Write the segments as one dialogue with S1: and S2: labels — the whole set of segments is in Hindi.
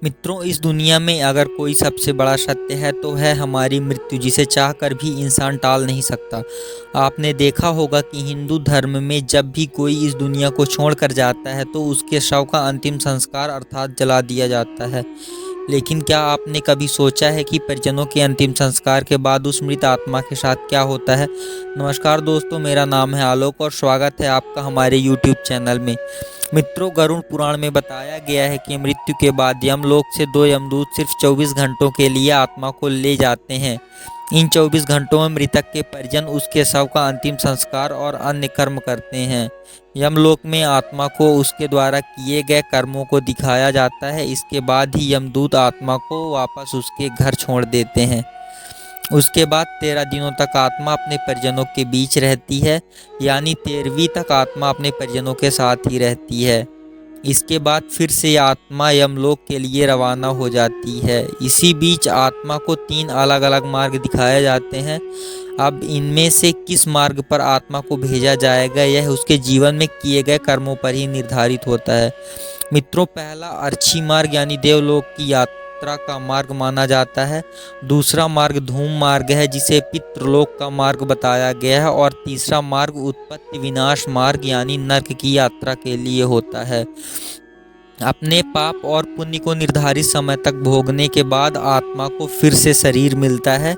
S1: मित्रों, इस दुनिया में अगर कोई सबसे बड़ा सत्य है तो है हमारी मृत्यु, जिसे चाह कर भी इंसान टाल नहीं सकता। आपने देखा होगा कि हिंदू धर्म में जब भी कोई इस दुनिया को छोड़कर जाता है तो उसके शव का अंतिम संस्कार अर्थात जला दिया जाता है। लेकिन क्या आपने कभी सोचा है कि परिजनों के अंतिम संस्कार के बाद उस मृत आत्मा के साथ क्या होता है? नमस्कार दोस्तों, मेरा नाम है आलोक और स्वागत है आपका हमारे यूट्यूब चैनल में। मित्रों, गरुड़ पुराण में बताया गया है कि मृत्यु के बाद यमलोक से दो यमदूत सिर्फ 24 घंटों के लिए आत्मा को ले जाते हैं। इन 24 घंटों में मृतक के परिजन उसके शव का अंतिम संस्कार और अन्य कर्म करते हैं। यमलोक में आत्मा को उसके द्वारा किए गए कर्मों को दिखाया जाता है। इसके बाद ही यमदूत आत्मा को वापस उसके घर छोड़ देते हैं। उसके बाद 13 दिनों तक आत्मा अपने परिजनों के बीच रहती है, यानी 13वीं तक आत्मा अपने परिजनों के साथ ही रहती है। इसके बाद फिर से आत्मा यमलोक के लिए रवाना हो जाती है। इसी बीच आत्मा को 3 अलग अलग मार्ग दिखाए जाते हैं। अब इनमें से किस मार्ग पर आत्मा को भेजा जाएगा यह उसके जीवन में किए गए कर्मों पर ही निर्धारित होता है। मित्रों, पहला अर्ची मार्ग यानी देवलोक की यात्रा का मार्ग माना जाता है। दूसरा मार्ग धूम मार्ग है जिसे पितृलोक का मार्ग बताया गया है और तीसरा मार्ग उत्पत्ति विनाश मार्ग यानी नर्क की यात्रा के लिए होता है। अपने पाप और पुण्य को निर्धारित समय तक भोगने के बाद आत्मा को फिर से शरीर मिलता है।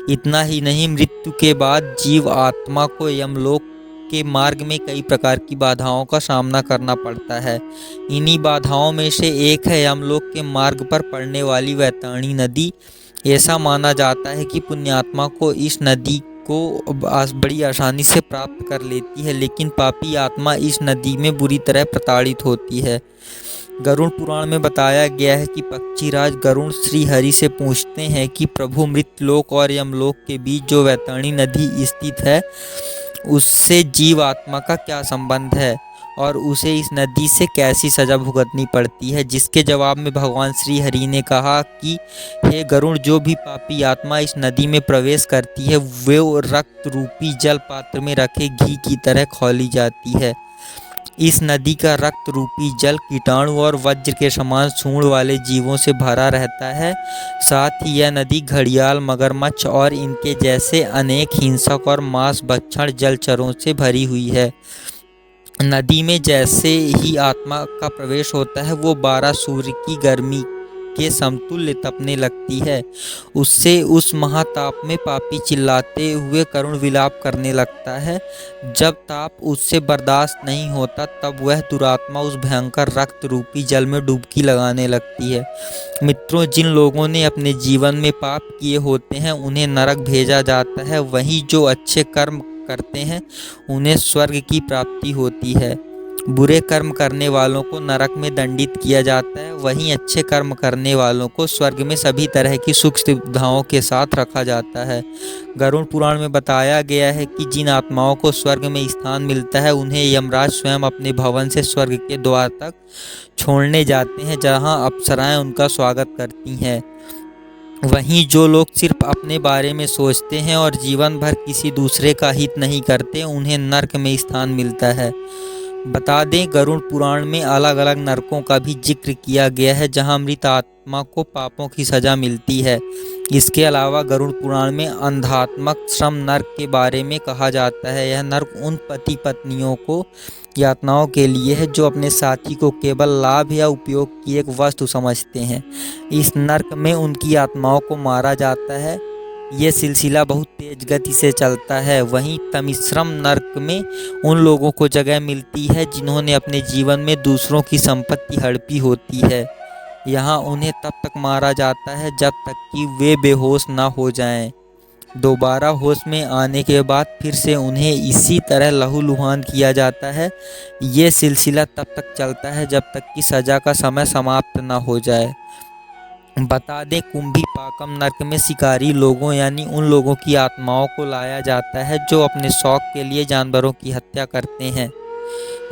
S1: इतना ही नहीं, मृत्यु के बाद जीव आत्मा को यमलोक के मार्ग में कई प्रकार की बाधाओं का सामना करना पड़ता है। इन्हीं बाधाओं में से एक है यमलोक के मार्ग पर पड़ने वाली वैतरणी नदी। ऐसा माना जाता है कि पुण्यात्मा को इस नदी को बड़ी आसानी से प्राप्त कर लेती है, लेकिन पापी आत्मा इस नदी में बुरी तरह प्रताड़ित होती है। गरुड़ पुराण में बताया गया है कि पक्षीराज गरुड़ श्री हरि से पूछते हैं कि प्रभु, मृतलोक और यमलोक के बीच जो वैतरणी नदी स्थित है उससे जीव आत्मा का क्या संबंध है और उसे इस नदी से कैसी सजा भुगतनी पड़ती है? जिसके जवाब में भगवान श्री हरि ने कहा कि हे गरुड़, जो भी पापी आत्मा इस नदी में प्रवेश करती है वो रक्त रूपी जल पात्र में रखे घी की तरह खौली जाती है। इस नदी का रक्त रूपी जल कीटाणु और वज्र के समान सूंड वाले जीवों से भरा रहता है। साथ ही यह नदी घड़ियाल, मगरमच्छ और इनके जैसे अनेक हिंसक और मांस भक्षण जलचरों से भरी हुई है। नदी में जैसे ही आत्मा का प्रवेश होता है वो 12 सूर्य की गर्मी के समतुल्य तपने लगती है। उससे उस महाताप में पापी चिल्लाते हुए करुण विलाप करने लगता है। जब ताप उससे बर्दाश्त नहीं होता तब वह दुरात्मा उस भयंकर रक्त रूपी जल में डुबकी लगाने लगती है। मित्रों, जिन लोगों ने अपने जीवन में पाप किए होते हैं उन्हें नरक भेजा जाता है, वहीं जो अच्छे कर्म करते हैं उन्हें स्वर्ग की प्राप्ति होती है। बुरे कर्म करने वालों को नरक में दंडित किया जाता है, वहीं अच्छे कर्म करने वालों को स्वर्ग में सभी तरह की सुख सुविधाओं के साथ रखा जाता है। गरुड़ पुराण में बताया गया है कि जिन आत्माओं को स्वर्ग में स्थान मिलता है उन्हें यमराज स्वयं अपने भवन से स्वर्ग के द्वार तक छोड़ने जाते हैं, जहां अप्सराएं उनका स्वागत करती हैं। वहीं जो लोग सिर्फ अपने बारे में सोचते हैं और जीवन भर किसी दूसरे का हित नहीं करते उन्हें नर्क में स्थान मिलता है। बता दें, गरुड़ पुराण में अलग अलग नरकों का भी जिक्र किया गया है जहां मृत आत्मा को पापों की सजा मिलती है। इसके अलावा गरुड़ पुराण में अंधात्मक श्रम नर्क के बारे में कहा जाता है। यह नर्क उन पति पत्नियों को यातनाओं के लिए है जो अपने साथी को केवल लाभ या उपयोग की एक वस्तु समझते हैं। इस नर्क में उनकी आत्माओं को मारा जाता है। ये सिलसिला बहुत तेज गति से चलता है। वहीं तमिश्रम नर्क में उन लोगों को जगह मिलती है जिन्होंने अपने जीवन में दूसरों की संपत्ति हड़पी होती है। यहाँ उन्हें तब तक मारा जाता है जब तक कि वे बेहोश ना हो जाएं। दोबारा होश में आने के बाद फिर से उन्हें इसी तरह लहूलुहान किया जाता है। ये सिलसिला तब तक चलता है जब तक कि सजा का समय समाप्त ना हो जाए। बता दें, कुंभी पाकम नर्क में शिकारी लोगों यानी उन लोगों की आत्माओं को लाया जाता है जो अपने शौक के लिए जानवरों की हत्या करते हैं।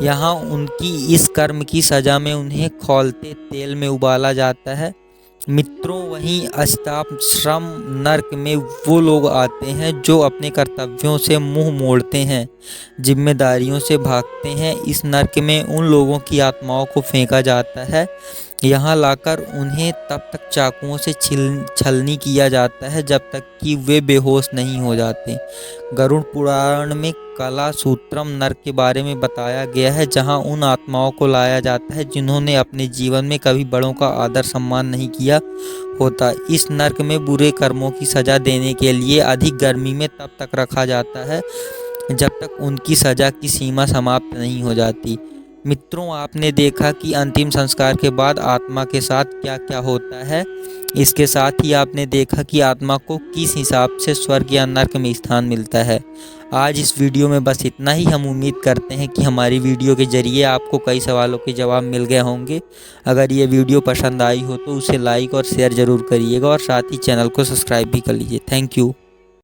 S1: यहाँ उनकी इस कर्म की सजा में उन्हें खौलते तेल में उबाला जाता है। मित्रों, वहीं अष्टाप श्रम नर्क में वो लोग आते हैं जो अपने कर्तव्यों से मुंह मोड़ते हैं, जिम्मेदारियों से भागते हैं। इस नर्क में उन लोगों की आत्माओं को फेंका जाता है यहाँ लाकर उन्हें तब तक चाकुओं से छलनी किया जाता है जब तक कि वे बेहोश नहीं हो जाते। गरुड़ पुराण में कला सूत्रम नर्क के बारे में बताया गया है, जहाँ उन आत्माओं को लाया जाता है जिन्होंने अपने जीवन में कभी बड़ों का आदर सम्मान नहीं किया होता। इस नर्क में बुरे कर्मों की सजा देने के लिए अधिक गर्मी में तब तक रखा जाता है जब तक उनकी सजा की सीमा समाप्त नहीं हो जाती। मित्रों, आपने देखा कि अंतिम संस्कार के बाद आत्मा के साथ क्या क्या होता है। इसके साथ ही आपने देखा कि आत्मा को किस हिसाब से स्वर्ग या नर्क में स्थान मिलता है। आज इस वीडियो में बस इतना ही। हम उम्मीद करते हैं कि हमारी वीडियो के जरिए आपको कई सवालों के जवाब मिल गए होंगे। अगर ये वीडियो पसंद आई हो तो उसे लाइक और शेयर ज़रूर करिएगा और साथ ही चैनल को सब्सक्राइब भी कर लीजिए। Thank you.